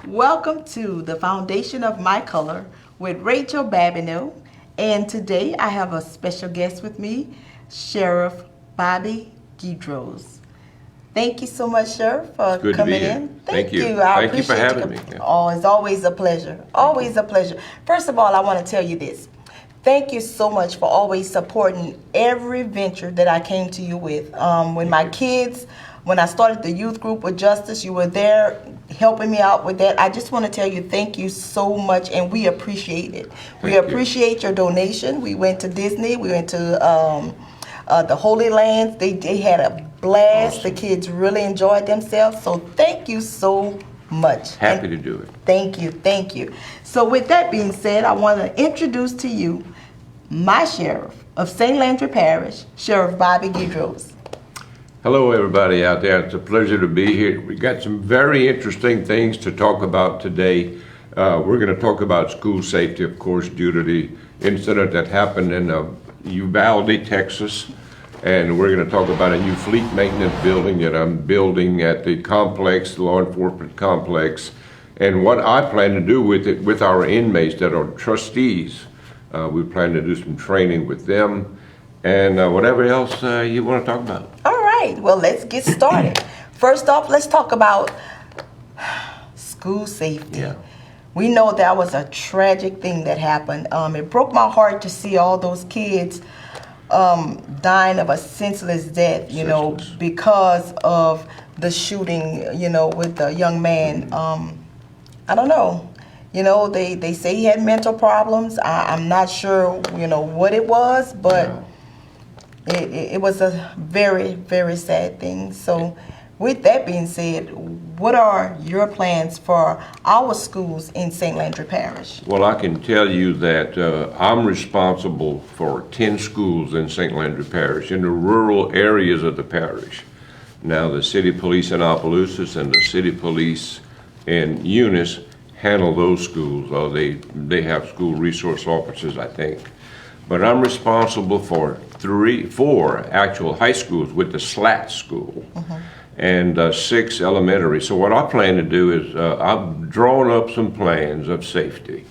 Welcome to the Foundation of My Color with Rachel Babineau. And today I have a special guest with me, Sheriff Bobby Guidroz. Thank you so much, Sheriff, for Good to coming be here. in. Thank you. I Thank you for appreciate having me. Yeah. Oh, it's always a pleasure. Always a pleasure. First of all, I want to tell you this. Thank you so much for always supporting every venture that I came to you with. When my kids, when I started the youth group with Justice, you were there helping me out with that. I just want to tell you thank you so much, and we appreciate it. We appreciate your donation. We went to Disney. We went to the Holy Lands. They had a blast. Awesome. The kids really enjoyed themselves. So thank you so much. Happy to do it. Thank you, thank you. So with that being said, I want to introduce to you my sheriff of St. Landry Parish, Sheriff Bobby Guidroz. Hello, everybody out there. It's a pleasure to be here. We got some very interesting things to talk about today. We're going to talk about school safety, of course, due to the incident that happened in Uvalde, Texas. And we're going to talk about a new fleet maintenance building that I'm building at the complex, the law enforcement complex, and what I plan to do with it, with our inmates that are trustees. We plan to do some training with them, and whatever else you want to talk about. All right, well, let's get started. First off, let's talk about school safety. Yeah. We know that was a tragic thing that happened. It broke my heart to see all those kids dying of a senseless death, because of the shooting, with the young man. I don't know. They say he had mental problems. I'm not sure, what it was, but it was a very, very sad thing. So with that being said, what are your plans for our schools in St. Landry Parish? Well, I can tell you that I'm responsible for 10 schools in St. Landry Parish, in the rural areas of the parish. Now, the city police in Opelousas and the city police in Eunice handle those schools. They have school resource officers, I think. But I'm responsible for 4 actual high schools with the SLAT school. And 6 elementary. So what I plan to do is I've drawn up some plans of safety.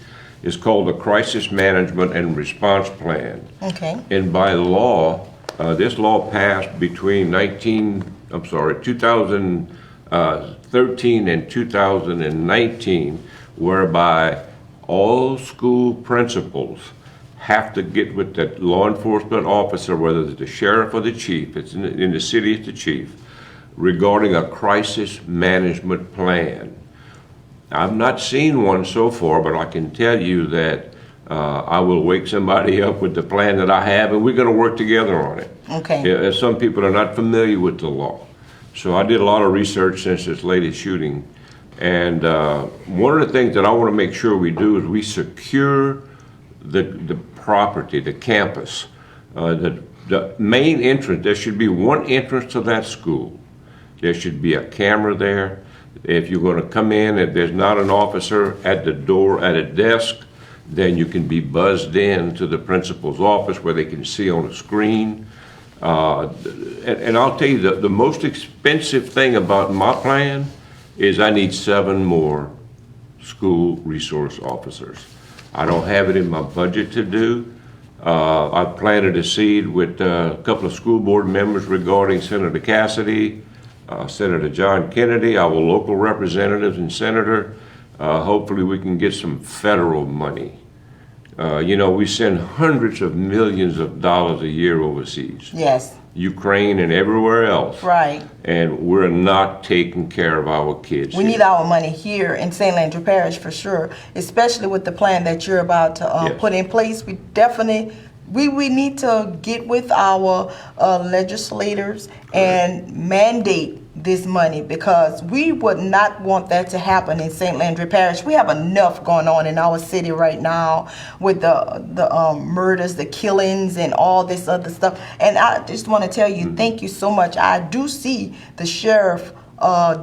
It's called the Crisis Management and Response Plan. Okay. And by law, this law passed between 2013 and 2019, whereby all school principals have to get with the law enforcement officer, whether it's the sheriff or the chief, it's in the city, it's the chief, regarding a crisis management plan. I've not seen one so far, but I can tell you that I will wake somebody up with the plan that I have, and we're going to work together on it. Okay. Some people are not familiar with the law. So I did a lot of research since this latest shooting. And one of the things that I want to make sure we do is we secure the property, the campus. The main entrance, there should be one entrance to that school. There should be a camera there. If you're going to come in, if there's not an officer at the door, at a desk, then you can be buzzed in to the principal's office where they can see on a screen. And I'll tell you, the most expensive thing about my plan is I need 7 more school resource officers. I don't have it in my budget to do. I planted a seed with a couple of school board members regarding Senator Cassidy, Senator John Kennedy, our local representatives and senator. Hopefully we can get some federal money. We send hundreds of millions of dollars a year overseas. Yes. Ukraine and everywhere else. Right. And we're not taking care of our kids. We need our money here in St. Landry Parish for sure, especially with the plan that you're about to put in place. We definitely, we need to get with our legislators and mandate this money, because we would not want that to happen in St. Landry Parish. We have enough going on in our city right now with the murders, the killings, and all this other stuff. And I just want to tell you, thank you so much. I do see the sheriff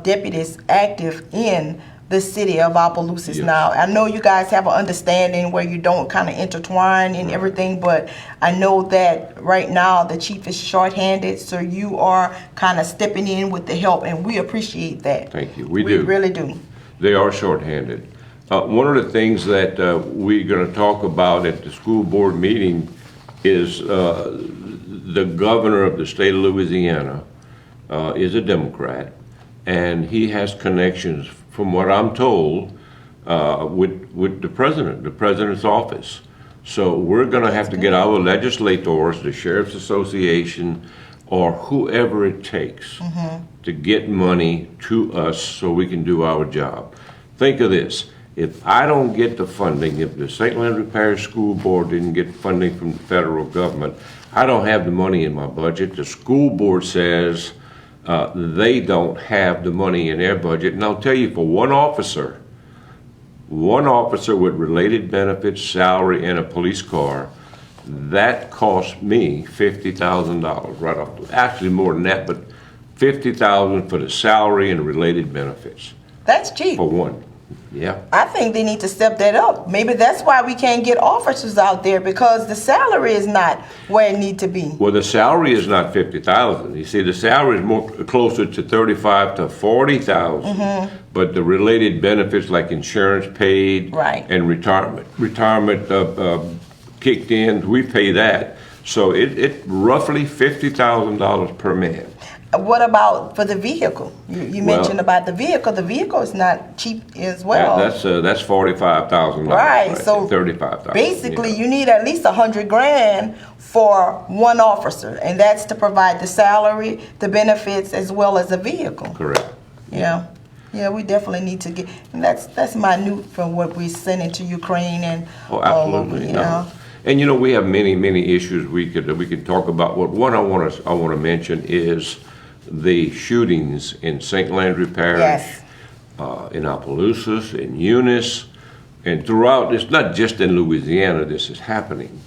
deputies active in the city of Opelousas now. I know you guys have an understanding where you don't kind of intertwine and everything, but I know that right now the chief is shorthanded, so you are kind of stepping in with the help, and we appreciate that. Thank you. We do. We do. really do. They are shorthanded. One of the things that we're going to talk about at the school board meeting is the governor of the state of Louisiana is a Democrat, and he has connections, from what I'm told, with the president's office. So we're going to have to get our legislators, the Sheriff's Association, or whoever it takes to get money to us so we can do our job. Think of this. If I don't get the funding, if the St. Landry Parish School Board didn't get funding from the federal government, I don't have the money in my budget. The school board says they don't have the money in their budget. And I'll tell you, for one officer with related benefits, salary, and a police car, that cost me $50,000 right off. Actually more than that, but $50,000 for the salary and related benefits. That's cheap. For one. Yeah. I think they need to step that up. Maybe that's why we can't get officers out there, because the salary is not where it needs to be. Well, the salary is not $50,000. You see, the salary is more closer to $35,000 to $40,000. But the related benefits like insurance paid, right, and retirement kicked in, we pay that. So it roughly $50,000 per man. What about for the vehicle? You mentioned about the vehicle. The vehicle is not cheap as well. That's $45,000. Right. So $35,000. Basically, you need at least $100,000 for one officer, and that's to provide the salary, the benefits, as well as a vehicle. Correct. Yeah. Yeah, we definitely need to get. And that's minute from what we're sending to Ukraine and. Oh, absolutely. You know. And we have many issues we could talk about. What one I want to mention is the shootings in St. Landry Parish, yes, in Opelousas, in Eunice, and throughout. It's not just in Louisiana this is happening,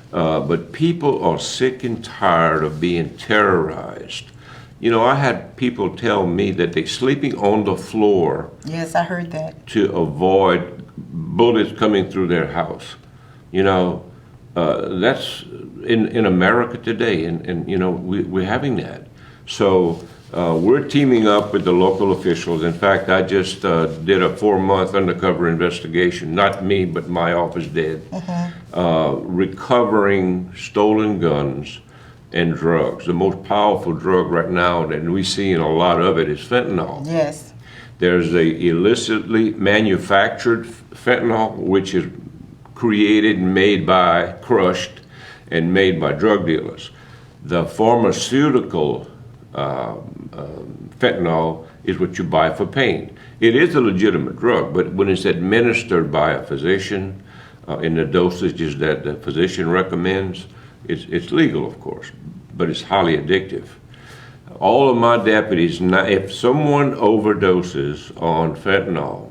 but people are sick and tired of being terrorized. I had people tell me that they're sleeping on the floor. Yes, I heard that. To avoid bullets coming through their house. That's in America today, and we're having that. So we're teaming up with the local officials. In fact, I just did a 4-month undercover investigation, not me, but my office did, recovering stolen guns and drugs. The most powerful drug right now, and we're seeing a lot of it, is fentanyl. Yes. There's a illicitly manufactured fentanyl, which is created and made by, crushed, and made by drug dealers. The pharmaceutical fentanyl is what you buy for pain. It is a legitimate drug, but when it's administered by a physician in the dosages that the physician recommends, it's legal, of course, but it's highly addictive. All of my deputies, if someone overdoses on fentanyl,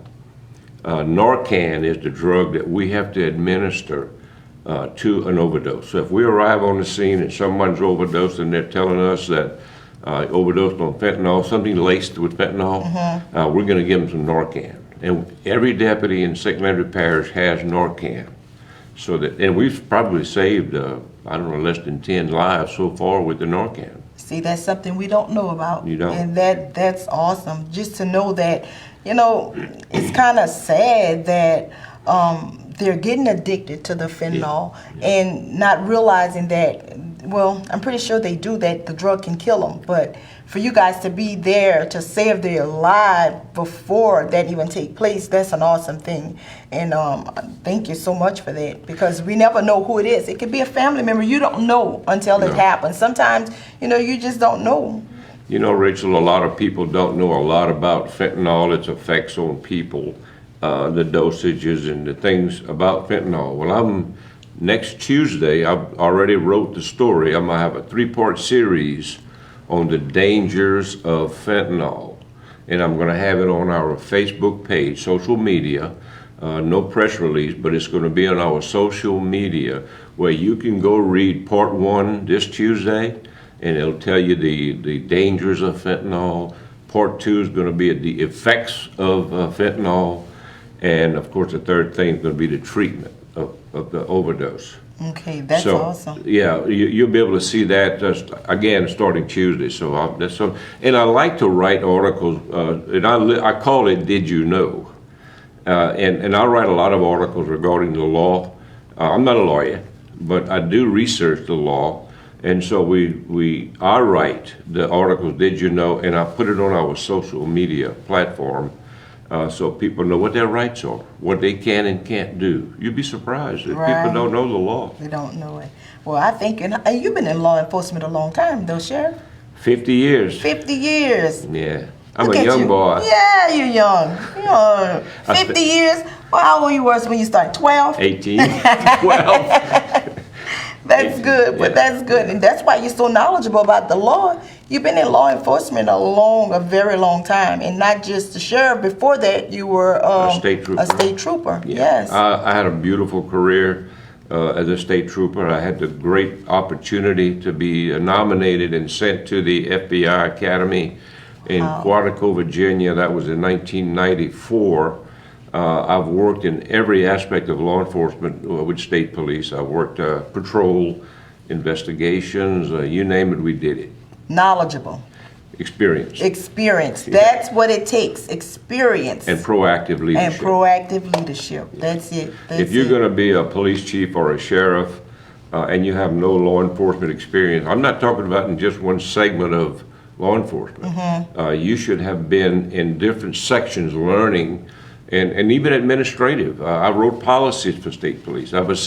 Narcan is the drug that we have to administer to an overdose. So if we arrive on the scene and someone's overdosed and they're telling us that overdosed on fentanyl, something laced with fentanyl, we're going to give them some Narcan. And every deputy in St. Landry Parish has Narcan. And we've probably saved, less than 10 lives so far with the Narcan. See, that's something we don't know about. You don't. And that's awesome. Just to know that, it's kind of sad that they're getting addicted to the fentanyl and not realizing that, well, I'm pretty sure they do that the drug can kill them. But for you guys to be there to save their life before that even take place, that's an awesome thing. And thank you so much for that, because we never know who it is. It could be a family member. You don't know until it happens. Sometimes, you just don't know. Rachel, a lot of people don't know a lot about fentanyl, its effects on people, the dosages and the things about fentanyl. Well, next Tuesday, I've already wrote the story. I'm going to have a 3-part series on the dangers of fentanyl. And I'm going to have it on our Facebook page, social media. No press release, but it's going to be on our social media, where you can go read part 1 this Tuesday, and it'll tell you the dangers of fentanyl. Part 2 is going to be the effects of fentanyl. And of course, the third thing is going to be the treatment of the overdose. Okay, that's awesome. Yeah, you'll be able to see that again starting Tuesday. And I like to write articles, and I call it "Did You Know?" And I write a lot of articles regarding the law. I'm not a lawyer, but I do research the law. And so I write the articles, Did You Know? And I put it on our social media platform so people know what their rights are, what they can and can't do. You'd be surprised if people don't know the law. They don't know it. Well, I think, and you've been in law enforcement a long time, though, Sheriff. 50 years. 50 years. Yeah. I'm Look a at young you. boy. Yeah, you're young. You're 50 years. Well, how old you was when you started? 12? 18, 12. That's good, but that's good. And that's why you're so knowledgeable about the law. You've been in law enforcement a very long time. And not just the sheriff. Before that, you were A state trooper. A state trooper, Yeah. yes. I had a beautiful career as a state trooper. I had the great opportunity to be nominated and sent to the FBI Academy in Quantico, Virginia. That was in 1994. I've worked in every aspect of law enforcement with state police. I've worked patrol, investigations, you name it, we did it. Knowledgeable. Experience. Experience. That's what it takes. Experience. And proactive leadership. And proactive leadership. That's it. If you're going to be a police chief or a sheriff and you have no law enforcement experience, I'm not talking about in just one segment of law enforcement. You should have been in different sections learning and even administrative. I wrote policies for state police. I was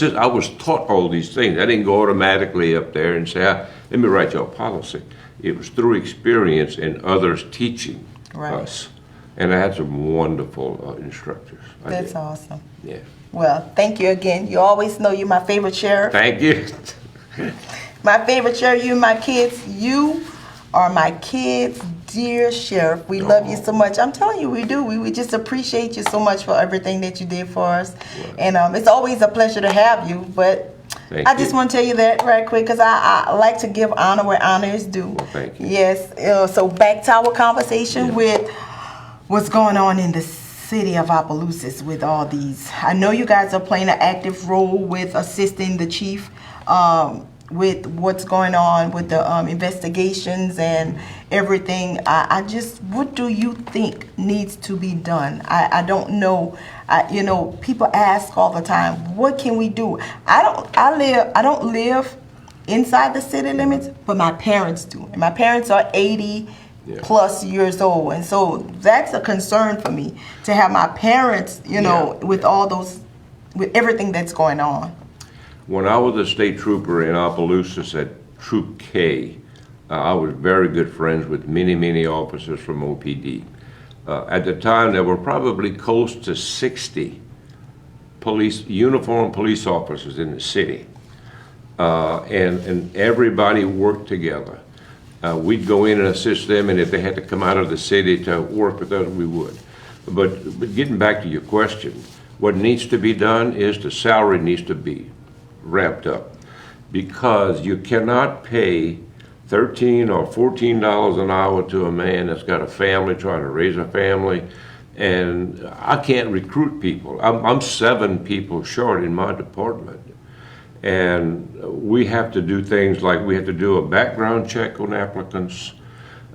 taught all these things. I didn't go automatically up there and say, let me write you a policy. It was through experience and others teaching us. And I had some wonderful instructors. That's awesome. Yeah. Well, thank you again. You always know you're my favorite sheriff. Thank you. My favorite sheriff, you and my kids. You are my kids' dear sheriff. We love you so much. I'm telling you, we do. We just appreciate you so much for everything that you did for us. And it's always a pleasure to have you. But I just want to tell you that right quick because I like to give honor where honor is due. Well, thank you. Yes. So back to our conversation with what's going on in the city of Opelousas with all these. I know you guys are playing an active role with assisting the chief with what's going on with the investigations and everything. What do you think needs to be done? I don't know. People ask all the time, what can we do? I don't live inside the city limits, but my parents do. And my parents are 80 plus years old. And so that's a concern for me to have my parents, with all those, with everything that's going on. When I was a state trooper in Opelousas at Troop K, I was very good friends with many, many officers from OPD. At the time, there were probably close to 60 uniformed police officers in the city. And everybody worked together. We'd go in and assist them, and if they had to come out of the city to work with us, we would. But getting back to your question, what needs to be done is the salary needs to be ramped up, because you cannot pay $13 or $14 an hour to a man that's got a family, trying to raise a family, and I can't recruit people. I'm 7 people short in my department, and we have to do things like we have to do a background check on applicants.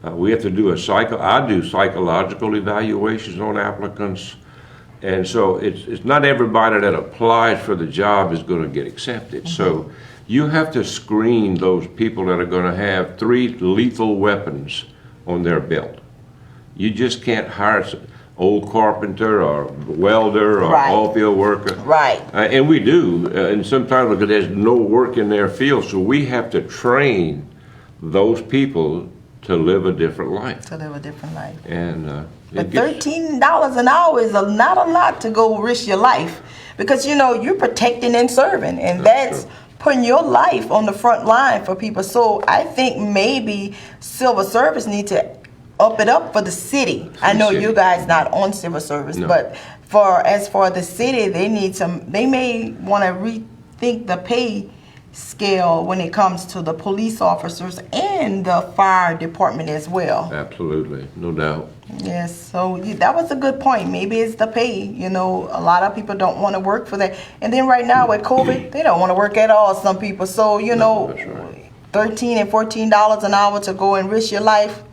We have to do I do psychological evaluations on applicants. And so it's not everybody that applies for the job is going to get accepted. So you have to screen those people that are going to have 3 lethal weapons on their belt. You just can't hire some old carpenter or welder or oil-field worker. Right. And we do, and sometimes because there's no work in their field, so we have to train those people to live a different life. And but $13 an hour is not a lot to go risk your life, because you're protecting and serving, and that's putting your life on the front line for people. So I think maybe civil service need to up it up for the city. I know you guys not on civil service, but as for the city, they may want to rethink the pay scale when it comes to the police officers and the fire department as well. Absolutely, no doubt. Yes, so that was a good point. Maybe it's the pay. A lot of people don't want to work for that. And then right now with COVID, they don't want to work at all, some people. So, $13 and $14 an hour to go and risk your life,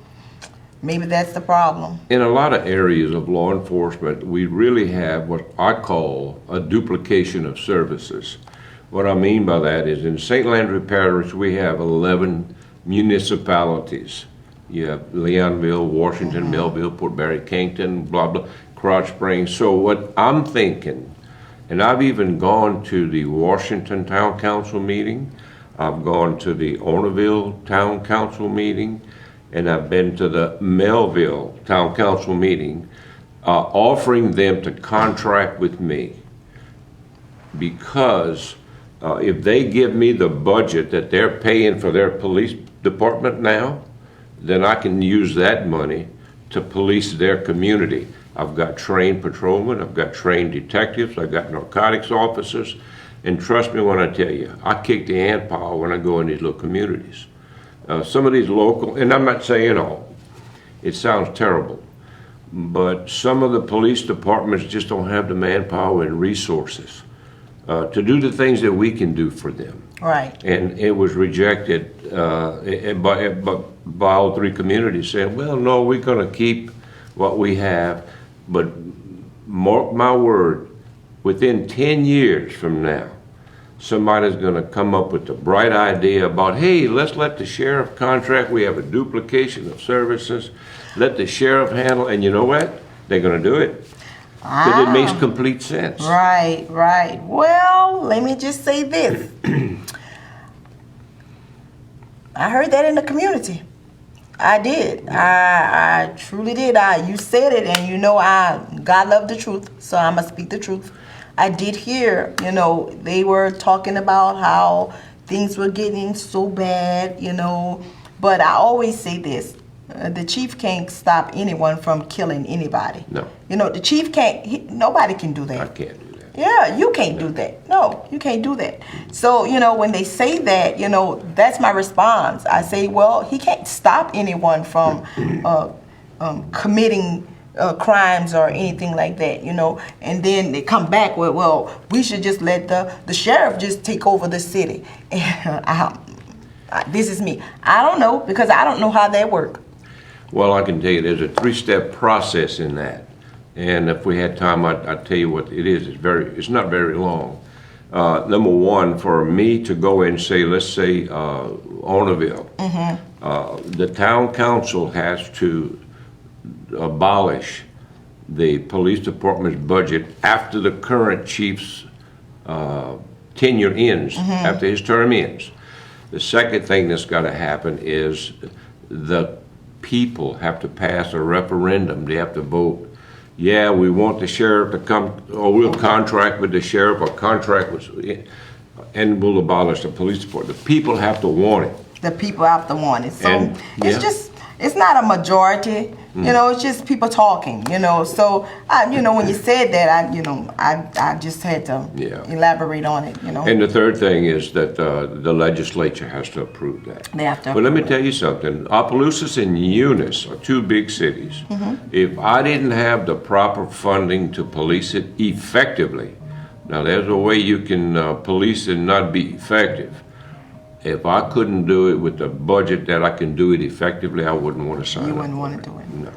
Maybe that's the problem. In a lot of areas of law enforcement, we really have what I call a duplication of services. What I mean by that is in St. Landry Parish, we have 11 municipalities. You have Leonville, Washington, Melville, Port Barry, Kington, blah, blah, Krotz Springs. So what I'm thinking, and I've even gone to the Washington Town Council meeting, I've gone to the Orneville Town Council meeting, and I've been to the Melville Town Council meeting, offering them to contract with me. Because if they give me the budget that they're paying for their police department now, then I can use that money to police their community. I've got trained patrolmen, I've got trained detectives, I've got narcotics officers, and trust me when I tell you, I kick the ant pile when I go in these little communities. Some of these local, and I'm not saying all, it sounds terrible, but some of the police departments just don't have the manpower and resources to do the things that we can do for them. Right. And it was rejected by all three communities saying, well, no, we're going to keep what we have, but mark my word, within 10 years from now, somebody's going to come up with the bright idea about, hey, let's let the sheriff contract. We have a duplication of services. Let the sheriff handle, and you know what? They're going to do it. Because it makes complete sense. Right, right. Well, let me just say this. I heard that in the community. I did. I truly did. You said it, and you know, God loved the truth, so I must speak the truth. I did hear, you know, they were talking about how things were getting so bad, you know, but I always say this. The chief can't stop anyone from killing anybody. No. You know, the chief can't, nobody can do that. I can't do that. Yeah, you can't do that. No, you can't do that. So, you know, when they say that, you know, that's my response. I say, well, he can't stop anyone from committing crimes or anything like that, you know. And then they come back with, well, we should just let the sheriff just take over the city. This is me. I don't know, because I don't know how that works. Well, I can tell you there's a 3-step process in that. And if we had time, I'd tell you what it is. It's not very long. Number one, for me to go and say, let's say, Orneville, the town council has to abolish the police department's budget after the current chief's tenure ends, after his term ends. The second thing that's got to happen is the people have to pass a referendum. They have to vote. Yeah, we want the sheriff to come, or we'll contract with the sheriff, or contract with, and we'll abolish the police department. The people have to want it. The people have to want it. So And, it's yeah. just, it's not a majority. You know, it's just people talking, you know. So, you know, when you said that, I just had to elaborate on it, you know. And the third thing is that the legislature has to approve that. They have to But let me approve tell you something. Opelousas and Eunice are two big cities. If I didn't have the proper funding to police it effectively, now there's a way you can police and not be effective. If I couldn't do it with the budget that I can do it effectively, I wouldn't want to sign up. You wouldn't want to do it. No.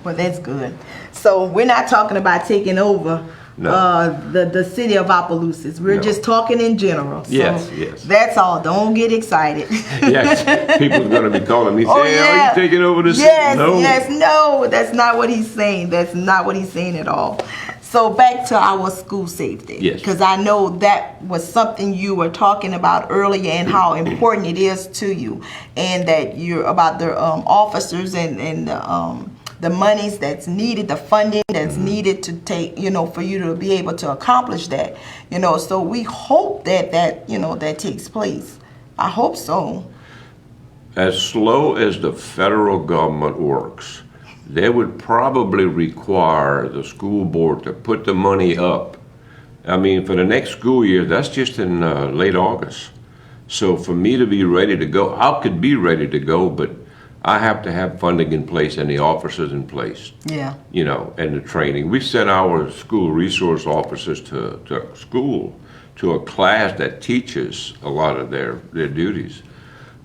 Well, that's good. So we're not talking about taking over the city of Opelousas. We're just talking in general. So Yes. that's all. Don't get excited. Yes, people's going to be calling me saying, Oh, yeah. are you taking over the city? Yes, No. yes, no. That's not what he's saying. That's not what he's saying at all. So back to our school safety. Yes. Because I know that was something you were talking about earlier and how important it is to you, and that you're about the officers and the monies that's needed, the funding that's needed to take, you know, for you to be able to accomplish that, you know. So we hope that you know, that takes place. I hope so. As slow as the federal government works, they would probably require the school board to put the money up. I mean, for the next school year, that's just in late August. So for me to be ready to go, I could be ready to go, but I have to have funding in place and the officers in place. Yeah. You know, and the training. We sent our school resource officers to school, to a class that teaches a lot of their duties.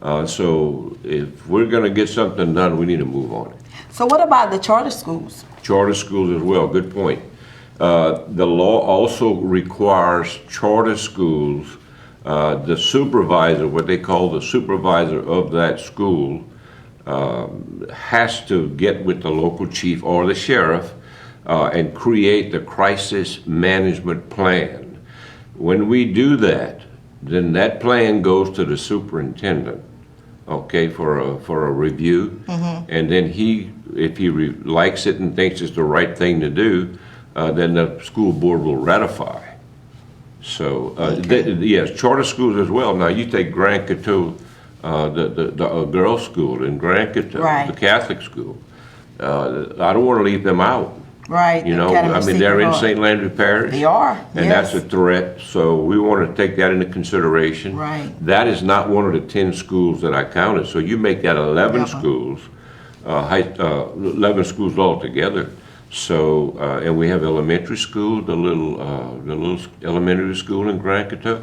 So if we're going to get something done, we need to move on it. So what about the charter schools? Charter schools as well, good point. The law also requires charter schools, the supervisor, what they call the supervisor of that school, has to get with the local chief or the sheriff and create the crisis management plan. When we do that, then that plan goes to the superintendent, okay, for a review. And then if he likes it and thinks it's the right thing to do, then the school board will ratify. So, yes, charter schools as well. Now, you take Grand Coteau, the girls' school in Grand Coteau, Right. the Catholic school. I don't want to leave them out. Right. You know, Academy I mean, they're in Sacred St. Landry Parish. They are, And yes. that's a threat, so we want to take that into consideration. Right. That is not one of the 10 schools that I counted, so you make that 11 11. schools, 11 schools altogether. So, and we have elementary school, the little elementary school in Grand Coteau.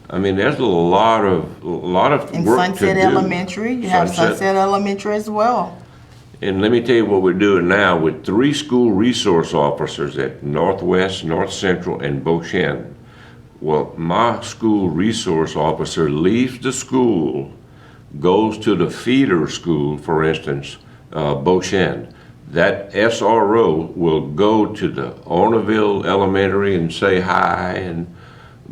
I mean, there's a lot of In work Sunset to do. Elementary, you have Sunset Elementary as well. And let me tell you what we're doing now with 3 school resource officers at Northwest, North Central, and Beauchene. Well, my school resource officer leaves the school, goes to the feeder school, for instance, Beauchene. That SRO will go to the Orneville Elementary and say hi, and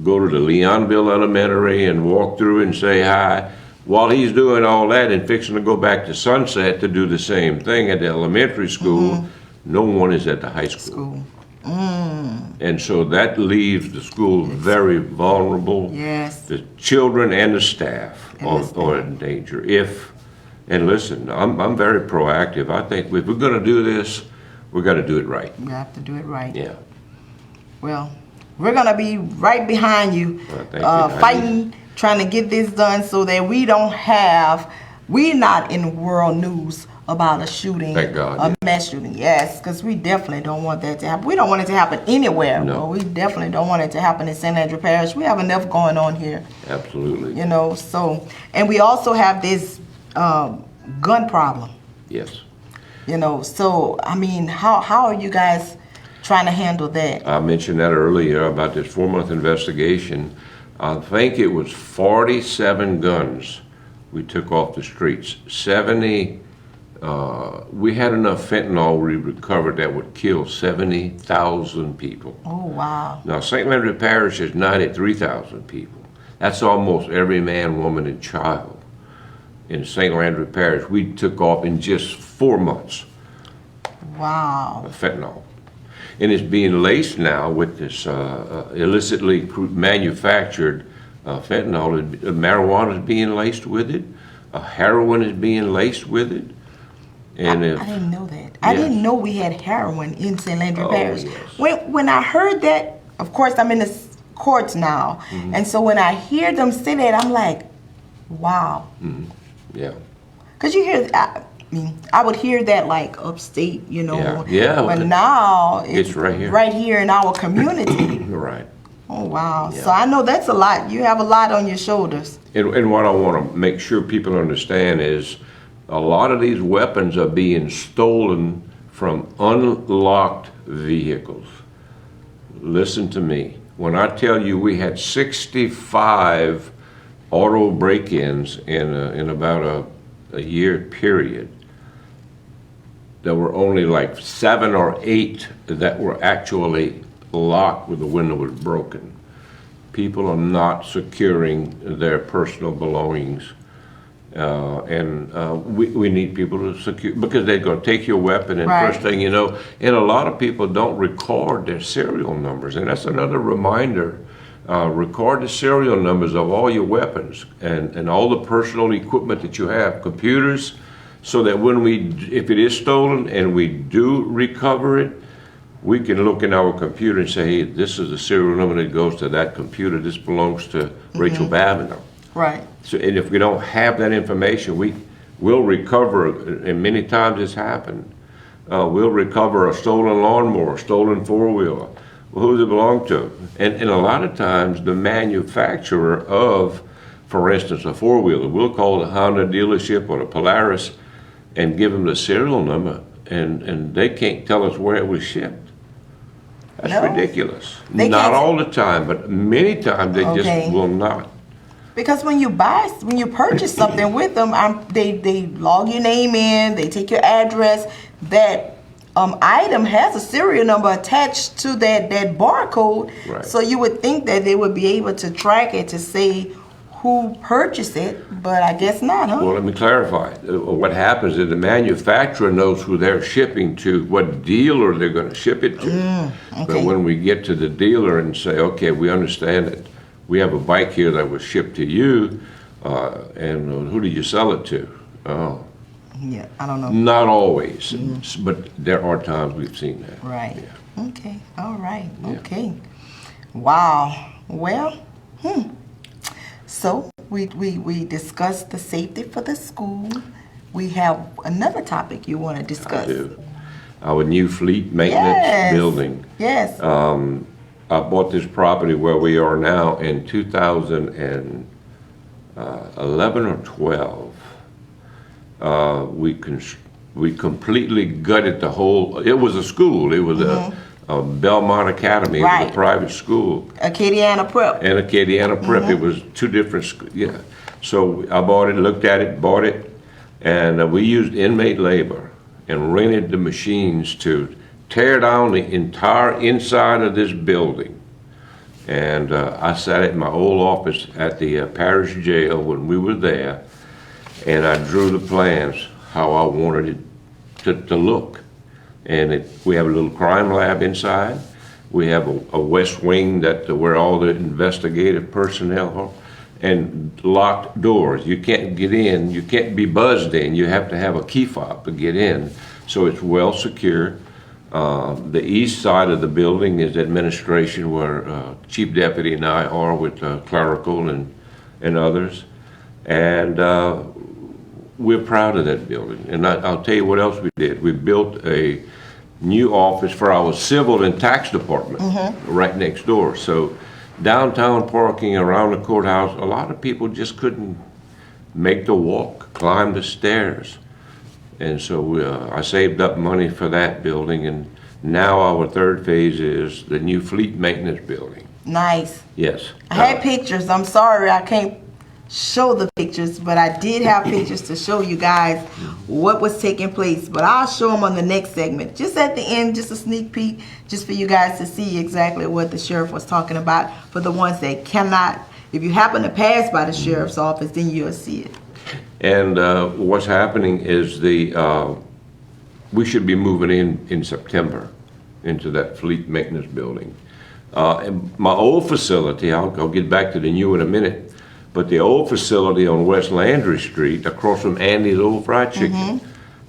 go to the Leonville Elementary and walk through and say hi. While he's doing all that and fixing to go back to Sunset to do the same thing at the elementary school, no one is at the high school. And so that leaves the school very vulnerable. Yes. The children and the staff are in danger. And listen, I'm very proactive. I think if we're going to do this, we got to do it right. You have to do it right. Yeah. Well, we're going to be right behind you, Well, thank you. fighting, trying to get this done so that we're not in world news about a shooting, Thank God, a yeah. mass shooting. Yes, because we definitely don't want that to happen. We don't want it to happen anywhere. No. But we definitely don't want it to happen in St. Andrew Parish. We have enough going on here, Absolutely. you know. So, and we also have this gun problem, Yes. you know. So, I mean, how are you guys trying to handle that? I mentioned that earlier about this 4-month investigation. I think it was 47 guns we took off the streets. 70, we had enough fentanyl we recovered that would kill 70,000 people. Oh, wow. Now, St. Landry Parish is 93,000 people. That's almost every man, woman, and child in St. Landry Parish. We took off in just 4 months Wow. of fentanyl. And it's being laced now with this illicitly manufactured fentanyl. Marijuana is being laced with it. Heroin is being laced with it. And I didn't know that. I Yes. didn't know we had heroin in St. Landry Oh, Parish. yes. When I heard that, of course, I'm in the courts now, Mm-hmm. and so when I hear them say that, I'm like, wow. yeah, Cause you hear, I mean, I would hear that like upstate, you know. Yeah. Yeah. But now It's right here. right here in our community. you're right. Oh wow. Yeah. So I know that's a lot. You have a lot on your shoulders. And what I want to make sure people understand is a lot of these weapons are being stolen from unlocked vehicles. Listen to me. When I tell you we had 65 auto break-ins in about a year period, there were only like 7 or 8 that were actually locked where the window was broken. People are not securing their personal belongings. We need people to secure, because they're going to take your weapon, and Right. first thing you know, and a lot of people don't record their serial numbers, and that's another reminder. Record the serial numbers of all your weapons and all the personal equipment that you have, computers, so that when if it is stolen and we do recover it, we can look in our computer and say, hey, this is the serial number that goes to that computer. This belongs to Rachel Babineau. Right. So, and if we don't have that information, we will recover, and many times it's happened. We'll recover a stolen lawnmower, stolen four-wheeler. Well, who does it belong to? And a lot of times, the manufacturer of, for instance, a four-wheeler, we'll call the Honda dealership or the Polaris, and give them the serial number, and they can't tell us where it was shipped. That's No. ridiculous. They Not can't- all the time, but many times they Okay. just will not. Because when you purchase something with them, they log your name in, they take your address. That item has a serial number attached to that barcode. Right. So you would think that they would be able to track it to say who purchased it, but I guess not, huh? Well, let me clarify. What happens is the manufacturer knows who they're shipping to, what dealer they're going to ship it to. But okay. when we get to the dealer and say, okay, we understand it, we have a bike here that was shipped to you, and who did you sell it to? Oh, Yeah, I don't know. not always, but there are times we've seen that. Right. Yeah. Okay. All right. Yeah. Okay. Wow. Well, so we discussed the safety for the school. We have another topic you want to I discuss. do. Our new fleet maintenance Yes. building. Yes. I bought this property where we are now in 2011 or 12. We completely gutted the whole. It was a school. It was a Belmont Academy. It was Right. a private school. Acadiana Prep. And Acadiana Prep. It was two different. Yeah. So I bought it, looked at it, bought it, and we used inmate labor and rented the machines to tear down the entire inside of this building. And I sat in my old office at the parish jail when we were there, and I drew the plans how I wanted it to look. And we have a little crime lab inside. We have a west wing where all the investigative personnel are, and locked doors. You can't get in. You can't be buzzed in. You have to have a key fob to get in. So it's well secure. The east side of the building is administration, where Chief Deputy and I are with clerical and others. And we're proud of that building. And I'll tell you what else we did. We built a new office for our civil and tax department right next door. So downtown parking around the courthouse, a lot of people just couldn't make the walk, climb the stairs. And so I saved up money for that building, and now our third phase is the new fleet maintenance building. Nice. Yes. I had pictures. I'm sorry I can't show the pictures, but I did have pictures to show you guys what was taking place. But I'll show them on the next segment. Just at the end, just a sneak peek, just for you guys to see exactly what the sheriff was talking about. For the ones that cannot, if you happen to pass by the sheriff's office, then you'll see it. And what's happening is we should be moving in September into that fleet maintenance building. And my old facility, I'll get back to the new in a minute, but the old facility on West Landry Street, across from Andy's Old Fried Chicken,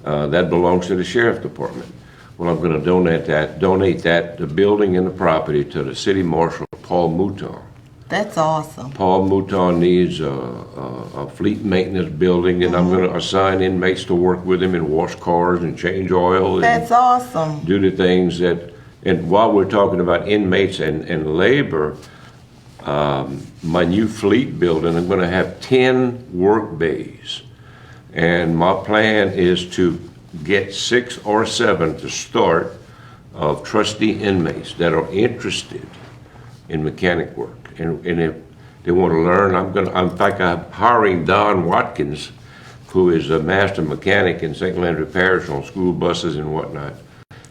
that belongs to the sheriff department. Well, I'm going to donate that, the building and the property, to the city marshal, Paul Mouton. That's awesome. Paul Mouton needs a fleet maintenance building, and I'm going to assign inmates to work with him and wash cars and change oil. That's awesome. Do the things that, and while we're talking about inmates and labor, my new fleet building, I'm going to have 10 work bays. And my plan is to get 6 or 7 to start of trustee inmates that are interested in mechanic work. And if they want to learn, in fact, I'm hiring Don Watkins, who is a master mechanic in St. Landry Parish on school buses and whatnot,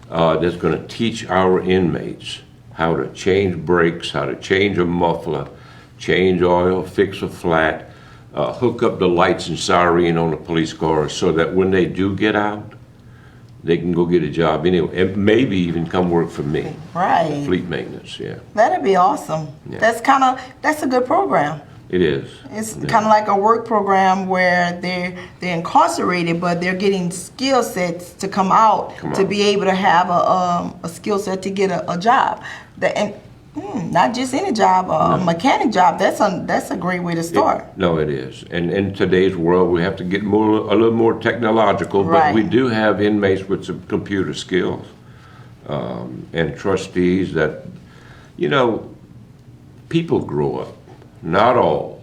that's going to teach our inmates how to change brakes, how to change a muffler, change oil, fix a flat, hook up the lights and siren on the police cars, so that when they do get out, they can go get a job anyway, and maybe even come work for me. Right. Fleet maintenance, yeah. That'd be awesome. Yeah. That's a good program. It is. It's Yeah. kind of like a work program where they're incarcerated, but they're getting skill sets to come out to be able to have a skill set to get a job. Not just any job, a mechanic job. That's a great way to start. No, it is. And in today's world, we have to get a little more technological, but we Right. do have inmates with some computer skills, and trustees that, people grow up. Not all.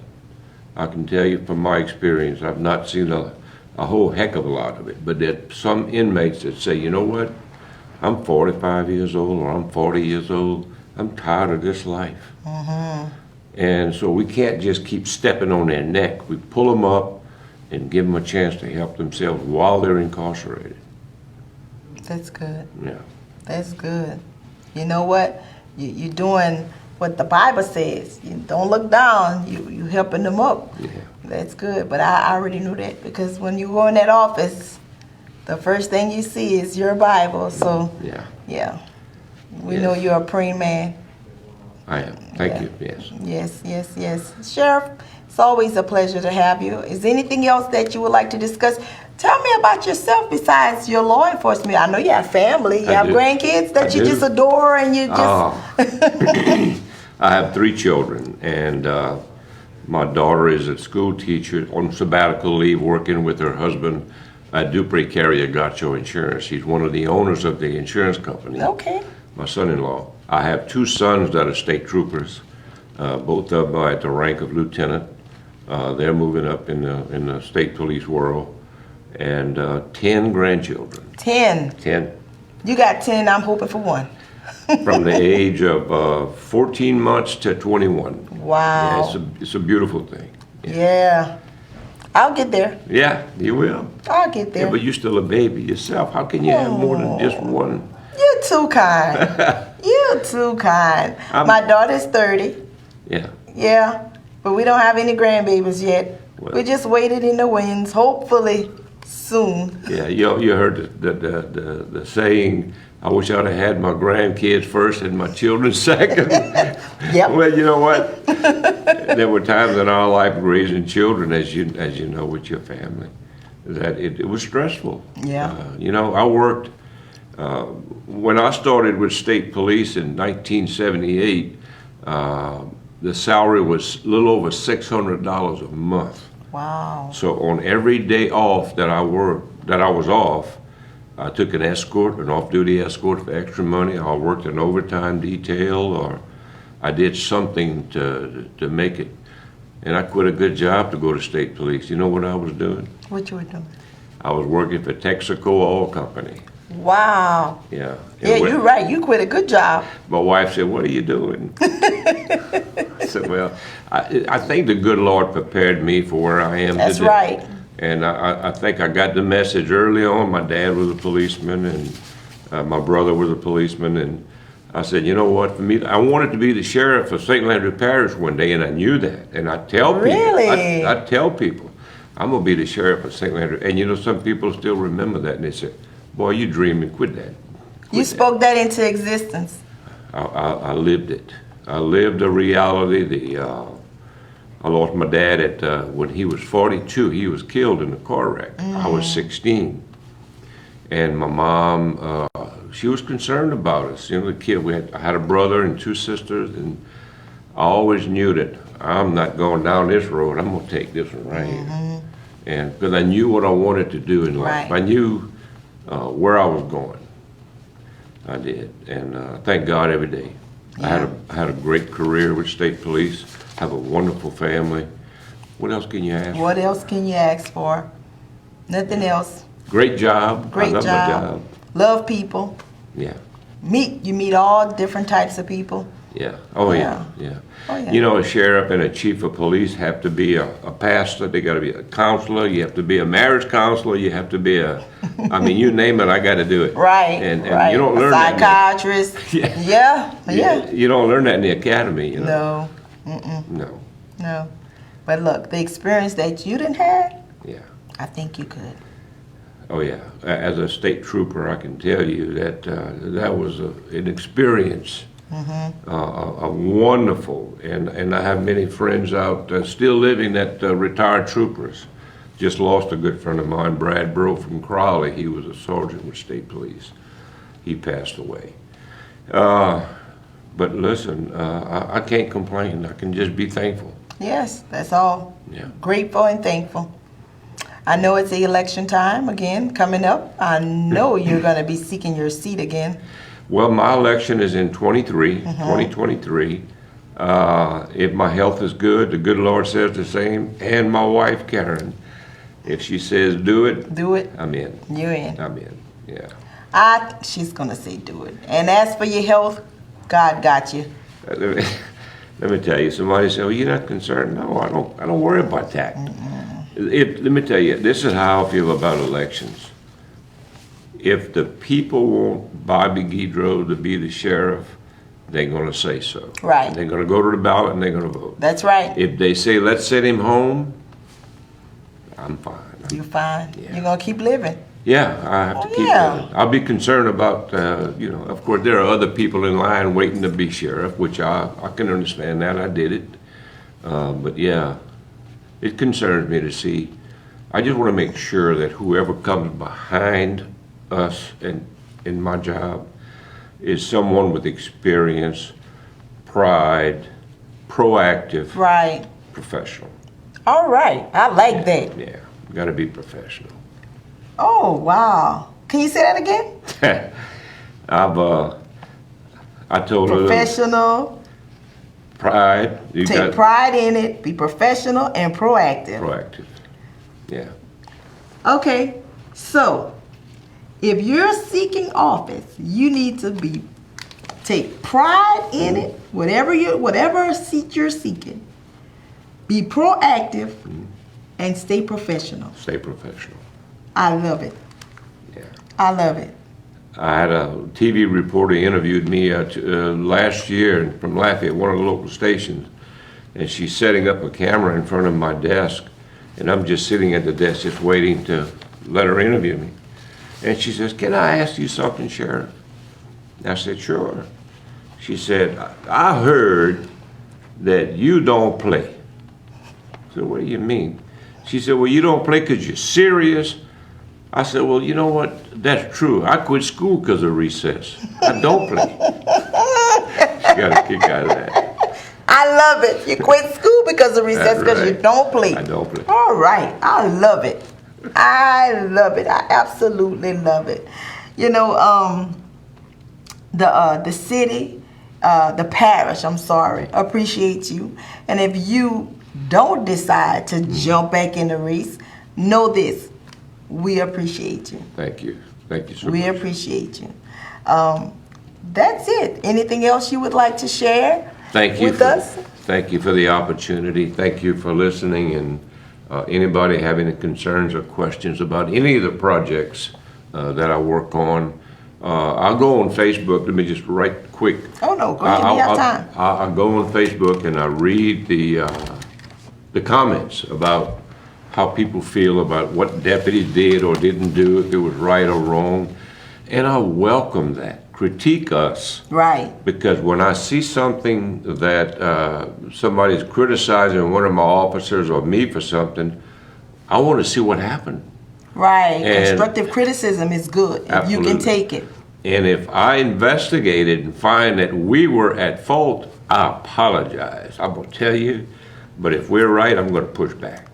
I can tell you from my experience, I've not seen a a whole heck of a lot of it. But there's some inmates that say, you know what? I'm 45 years old or I'm 40 years old. I'm tired of this life. And so we can't just keep stepping on their neck. We pull them up and give them a chance to help themselves while they're incarcerated. That's good. Yeah. That's good. You know what? You're doing what the Bible says. You don't look down. You helping them up. Yeah. That's good. But I already knew that because when you go in that office, the first thing you see is your Bible. So Yeah. we Yes. know you're a praying man. I am. Thank Yeah. you. Yes. Yes. Sheriff, it's always a pleasure to have you. Is there anything else that you would like to discuss? Tell me about yourself besides your law enforcement. I know you have family. You I have do. grandkids that I you do. just adore and you just... I have 3 children, and my daughter is a school teacher on sabbatical leave working with her husband at Dupree Carrier Gacho Insurance. He's one of the owners of the insurance company. Okay. My son-in-law. I have 2 sons that are state troopers. Both of them are at the rank of lieutenant. They're moving up in the state police world. And 10 grandchildren. 10. 10 You got 10, I'm hoping for 1. from the age of 14 months to 21. Wow. Yeah, it's a beautiful thing. Yeah. I'll get there. Yeah, you will. I'll get there. Yeah, but you're still a baby yourself. How can you have more than just one? You're too kind. You're too kind. My daughter's 30. Yeah. Yeah. But we don't have any grandbabies yet. Well- We just waited in the wings. Hopefully soon. Yeah, you heard the saying, I wish I'd have had my grandkids first and my children second. Yep. Well, you know what? There were times in our life raising children, as you know, with your family, that it was stressful. Yeah. You know, I worked, when I started with state police in 1978, the salary was a little over $600 a month. Wow. So on every day off that I was off, I took an escort, an off-duty escort for extra money. I worked an overtime detail, or I did something to make it. And I quit a good job to go to state police. You know what I was doing? What you were doing? I was working for Texaco Oil Company. Wow. Yeah. Yeah, you're right. You quit a good job. My wife said, "What are you doing?" I said, "Well, I think the good Lord prepared me for where I am That's today." right. And I think I got the message early on. My dad was a policeman, and my brother was a policeman. And I said, you know what, for me, I wanted to be the sheriff of St. Landry Parish one day, and I knew that. And I tell people, Really? I tell people, I'm going to be the sheriff of St. Landry. And you know, some people still remember that, and they say, boy, you dreaming, quit that. You spoke that into existence. I lived it. I lived the reality. I lost my dad when he was 42. He was killed in a car wreck. I was 16. And my mom, she was concerned about us. You know, the kid, I had a brother and 2 sisters, and I always knew that I'm not going down this road. I'm going to take this one right here. And because I knew what I wanted to do in life. Right. I knew where I was going. I did. And thank God every day. Yeah. I had a great career with state police. Have a wonderful family. What else can you ask for? What else can you ask for? Nothing else. Great job. Great I love job. my job. Love people. Yeah. You meet all different types of people. Yeah. Oh, yeah. Yeah. Oh, yeah. You know, a sheriff and a chief of police have to be a pastor. They got to be a counselor. You have to be a marriage counselor. You have to be I mean, you name it, I got to do it. Right. And right. you don't learn a that. psychiatrist. Yeah. You don't learn that in the academy, you know. No. No. But look, the experience that you didn't have, Yeah. I think you could. Oh, yeah. As a state trooper, I can tell you that that was an experience, a wonderful, and I have many friends out still living that retired troopers. Just lost a good friend of mine, Brad Bro from Crowley. He was a sergeant with state police. He passed away. But listen, I can't complain. I can just be thankful. Yes, that's all. Yeah. Grateful and thankful. I know it's the election time again coming up. I know you're going to be seeking your seat again. Well, my election is in 2023. If my health is good, the good Lord says the same, and my wife, Karen, If she says do it, Do it. I'm in. You're in. I'm in. Yeah. She's gonna say do it. And as for your health, God got you. Let me tell you. Somebody said, "Well, you're not concerned." No, I don't. I don't worry about that. Let me tell you. This is how I feel about elections. If the people want Bobby Guidrow to be the sheriff, they're going to say so. Right. They're going to go to the ballot and they're going to vote. That's right. If they say, let's send him home, I'm fine. You're fine. Yeah. You're gonna keep living. Yeah, I have to keep yeah. living. I'll be concerned about, of course, there are other people in line waiting to be sheriff, which I can understand that. I did it. But yeah, it concerns me to see. I just want to make sure that whoever comes behind us and in my job is someone with experience, pride, proactive, Right. professional. All right. I like that. Yeah, got to be professional. Oh wow. Can you say that again? I told her Professional. pride. You Take got pride in it. Be professional and proactive. proactive. Yeah. Okay. So, if you're seeking office, you need to take pride in it. Whatever seat you're seeking. Be proactive and stay professional. Stay professional. I love it. Yeah. I love it. I had a TV reporter interviewed me last year from Lafayette, one of the local stations, and she's setting up a camera in front of my desk, and I'm just sitting at the desk just waiting to let her interview me. And she says, "Can I ask you something, Sheriff?" And I said, "Sure." She said, "I heard that you don't play." I said, "What do you mean?" She said, "Well, you don't play because you're serious." I said, "Well, you know what? That's true. I quit school because of recess. I don't play." She got a kick out of that. I love it. You quit school because of recess That's because you right. don't play. I don't play. All right. I love it. I love it. I absolutely love it. You know, the city, the parish, I'm sorry, appreciates you. And if you don't decide to jump back in the race, know this. We appreciate you. Thank you. Thank you so We much. appreciate you. That's it. Anything else you would like to share Thank you with us? Thank you for the opportunity. Thank you for listening. And anybody have any concerns or questions about any of the projects that I work on, I'll go on Facebook. Let me just write quick. Oh, no. Go ahead. We have time. I'll go on Facebook and I read the comments about how people feel about what deputies did or didn't do, if it was right or wrong. And I welcome that. Critique us. Right. Because when I see something that somebody's criticizing one of my officers or me for something, I want to see what happened. Right. And Constructive criticism is good if you can Absolutely. take it. And if I investigate it and find that we were at fault, I apologize. I'm going to tell you. But if we're right, I'm going to push back.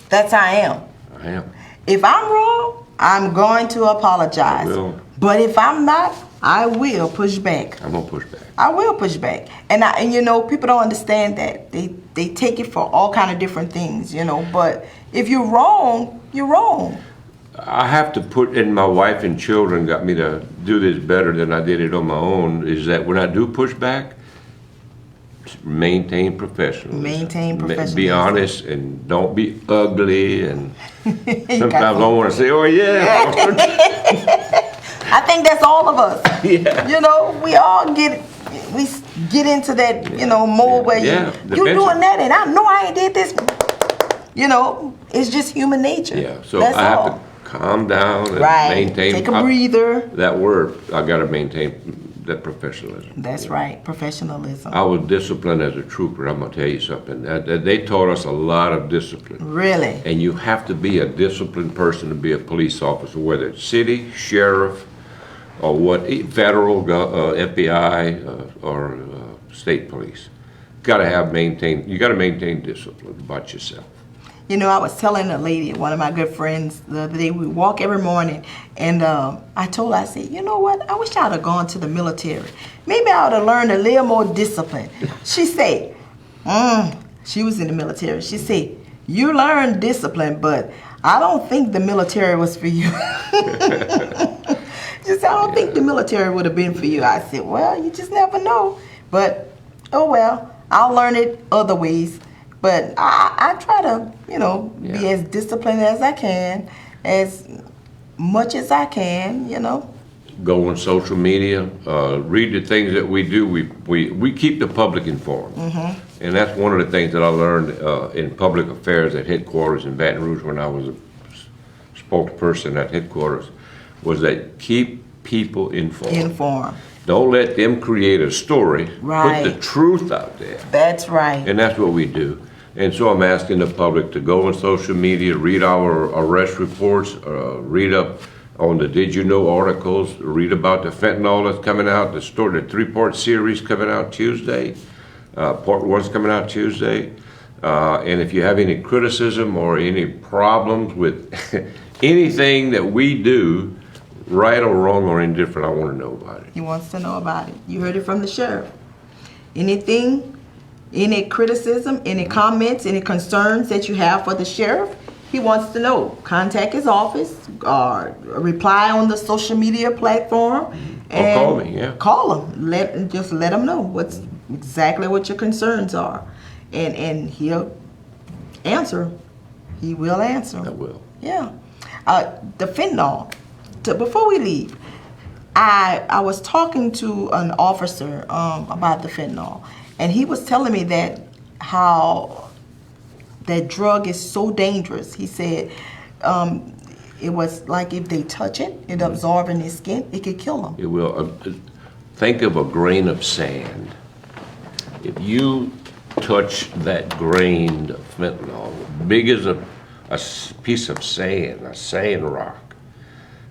That's how I am. I am. If I'm wrong, I'm going to apologize. I will. But if I'm not, I will push back. I'm going to push back. I will push back. And you know, people don't understand that. They take it for all kind of different things, you know. But if you're wrong, you're wrong. I have to put, and my wife and children got me to do this better than I did it on my own, is that when I do push back, maintain professionalism. Maintain professionalism. Be honest and don't be ugly. And sometimes I want to say, "Oh yeah." I think that's all of us. Yeah. You know, we get into that, you know, mode where Yeah, you defensive. doing that and I know I ain't did this. You know, it's just human nature. Yeah. So that's I have all. to calm down and Right. maintain. Take a breather. That word, I got to maintain that professionalism. That's right. Professionalism. I was disciplined as a trooper. I'm gonna tell you something. They taught us a lot of discipline. Really? And you have to be a disciplined person to be a police officer, whether it's city, sheriff, or what, federal, FBI, or state police. You gotta maintain discipline about yourself. You know, I was telling a lady, one of my good friends, the other day, we walk every morning, and I told her, I said, you know what, I wish I would have gone to the military. Maybe I would have learned a little more discipline. She said, she was in the military. She said, You learn discipline, but I don't think the military was for you. Just, I don't think the military would have been for you. I said, well, you just never know. But, oh well, I'll learn it other ways. But I try to, be as disciplined as I can, as much as I can, Go on social media, read the things that we do. We keep the public informed. And that's one of the things that I learned in public affairs at headquarters in Baton Rouge when I was a spokesperson at headquarters, was that keep people informed. Don't let them create a story. Right. Put the truth out there. That's right. And that's what we do. And so I'm asking the public to go on social media, read our arrest reports, read up on the Did You Know articles, read about the fentanyl that's coming out, the 3-part series coming out Tuesday. Part 1's coming out Tuesday. And if you have any criticism or any problems with anything that we do, right or wrong or indifferent, I want to know about it. He wants to know about it. You heard it from the sheriff. Anything, any criticism, any comments, any concerns that you have for the sheriff, he wants to know. Contact his office, or reply on the social media platform. Or call me, yeah. Call him. Just let him know exactly what your concerns are. And he'll answer. He will answer. I will. Yeah. The fentanyl. Before we leave, I was talking to an officer about the fentanyl, and he was telling me that how that drug is so dangerous. He said it was like if they touch it, it absorbs in their skin, it could kill them. It will. Think of a grain of sand. If you touch that grain of fentanyl, big as a piece of sand, a sand rock,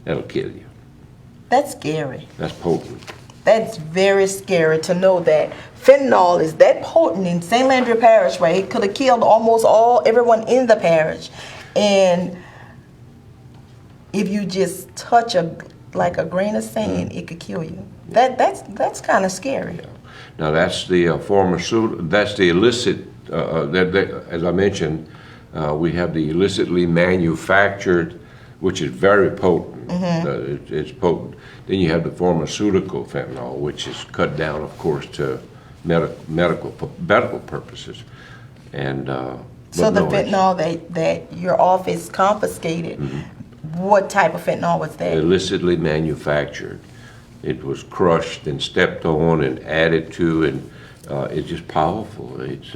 that'll kill you. That's scary. That's potent. That's very scary to know that fentanyl is that potent in St. Landry Parish, where it could have killed almost everyone in the parish. And if you just touch like a grain of sand, it could kill you. That's kind of scary. Yeah. Now that's the pharmaceutical. That's the illicit. As I mentioned, we have the illicitly manufactured, which is very potent. It's potent. Then you have the pharmaceutical fentanyl, which is cut down, of course, to medical purposes. And so the fentanyl that your office confiscated, what type of fentanyl was that? Illicitly manufactured. It was crushed and stepped on and added to, and it's just powerful. It's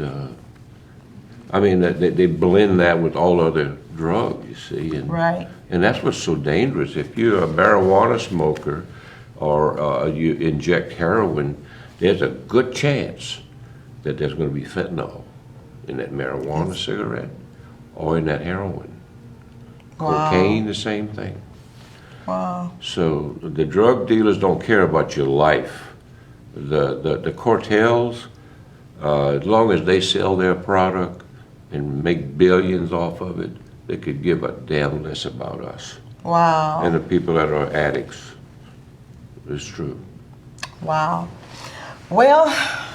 they blend that with all other drugs, you see. Right. And that's what's so dangerous. If you're a marijuana smoker or you inject heroin, there's a good chance that there's going to be fentanyl in that marijuana cigarette or in that heroin. Wow. Cocaine, the same thing. Wow. So the drug dealers don't care about your life. The cartels, as long as they sell their product and make billions off of it, they could give a damn less about us. Wow. And the people that are addicts. It's true. Wow. Well,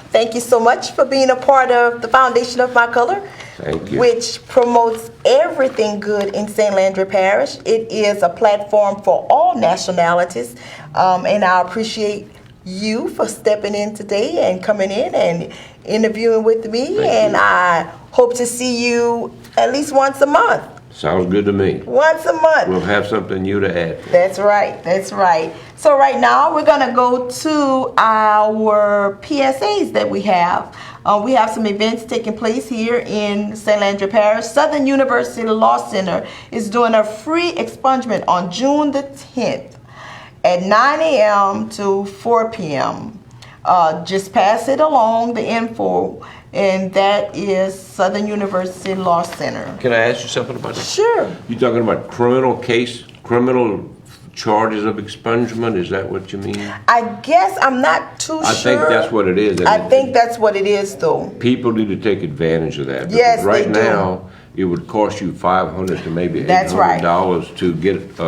thank you so much for being a part of the Foundation of My Color. Thank you. Which promotes everything good in St. Landry Parish. It is a platform for all nationalities. And I appreciate you for stepping in today and coming in and interviewing with me. Thank and you. I hope to see you at least once a month. Sounds good to me. Once a month. We'll have something new to add. That's right. That's right. So right now we're going to go to our PSAs that we have. We have some events taking place here in St. Landry Parish. Southern University Law Center is doing a free expungement on June the 10th at 9 a.m. to 4 p.m. Just pass it along, the info, and that is Southern University Law Center. Can I ask you something about that? Sure. You talking about criminal charges of expungement? Is that what you mean? I guess I'm not too sure. I think that's what it is. I think that's what it is, though. People need to take advantage of that. Yes, right they do. now, it would cost you $500 to maybe That's right. $800 to get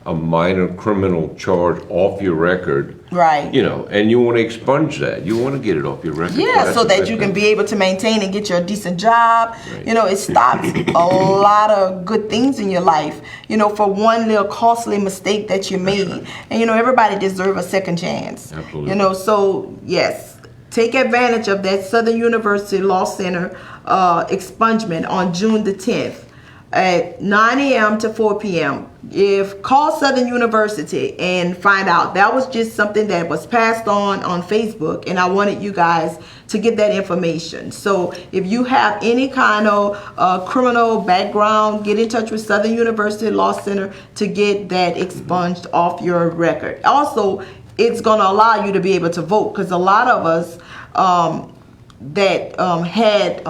a minor criminal charge off your record. Right. You know, and you want to expunge that. You want to get it off your record. Yeah, so that's that the you best can thing. be able to maintain and get you a decent job. Right. You know, it stops a lot of good things in your life, you know, for one little costly mistake that you made. right. And, you know, everybody deserves a second chance. Absolutely. You know, so, yes, take advantage of that Southern University Law Center expungement on June the 10th at 9 a.m. to 4 p.m. Call Southern University and find out. That was just something that was passed on Facebook, and I wanted you guys to get that information. So if you have any kind of criminal background, get in touch with Southern University Law Center to get that expunged off your record. Also, it's going to allow you to be able to vote, because a lot of us that had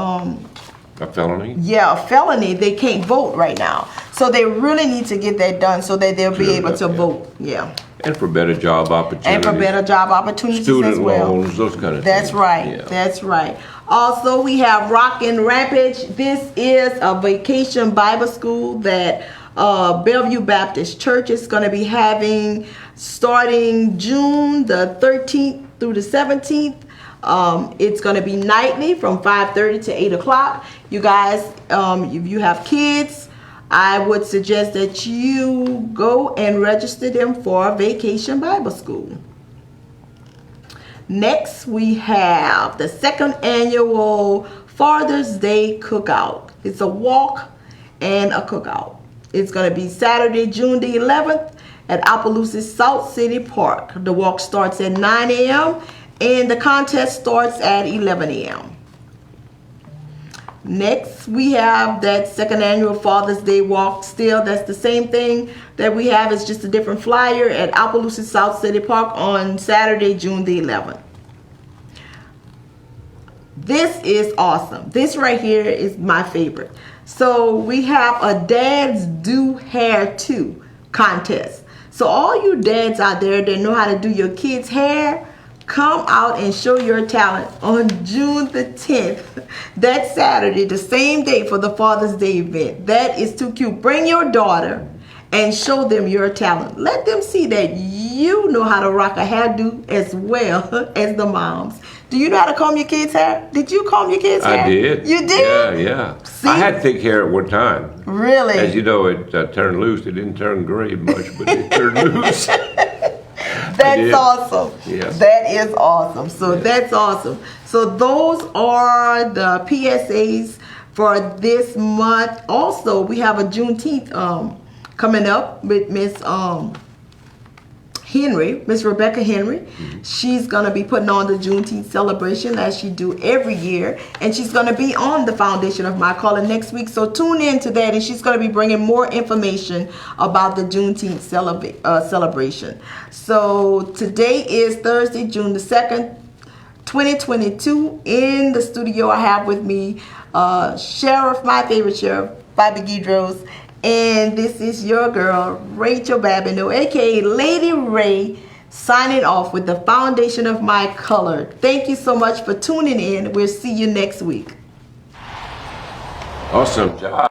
A felony? a felony, they can't vote right now. So they really need to get that done so that they'll be Sure, able to yeah. vote. Yeah. And for better job opportunities. And for better job opportunities Student as well. loans, those kind of That's things. right. Yeah. That's right. Also, we have Rockin' Rampage. This is a vacation Bible school that Bellevue Baptist Church is going to be having starting June the 13th through the 17th. It's going to be nightly from 5:30 to 8 o'clock. You guys, if you have kids, I would suggest that you go and register them for Vacation Bible School. Next, we have the second annual Father's Day Cookout. It's a walk and a cookout. It's going to be Saturday, June the 11th at Opelousas South City Park. The walk starts at 9 a.m. and the contest starts at 11 a.m. Next, we have that second annual Father's Day Walk. Still, that's the same thing that we have. It's just a different flyer at Opelousas South City Park on Saturday, June the 11th. This is awesome. This right here is my favorite. So we have a Dads Do Hair Too contest. So all you dads out there that know how to do your kids' hair, come out and show your talent on June the 10th. That Saturday, the same day for the Father's Day event. That is too cute. Bring your daughter and show them your talent. Let them see that you know how to rock a hairdo as well as the moms. Do you know how to comb your kids' hair? Did you comb your kids' hair? I did. You did? Yeah. See? I had thick hair at one time. Really? As you know, it turned loose. It didn't turn gray much, but it turned loose. That's did. awesome. Yes. That is awesome. So that's awesome. So those are the PSAs for this month. Also, we have a Juneteenth coming up with Miss Henry, Miss Rebecca Henry. Mm-hmm. She's going to be putting on the Juneteenth celebration as she do every year. And she's going to be on the Foundation of My Calling next week. So tune in to that. And she's going to be bringing more information about the Juneteenth celebration. So today is Thursday, June the 2nd, 2022. In the studio, I have with me Sheriff, my favorite sheriff, Bobby Guidros. And this is your girl, Rachel Babineau, aka Lady Ray, signing off with the Foundation of My Color. Thank you so much for tuning in. We'll see you next week. Awesome job.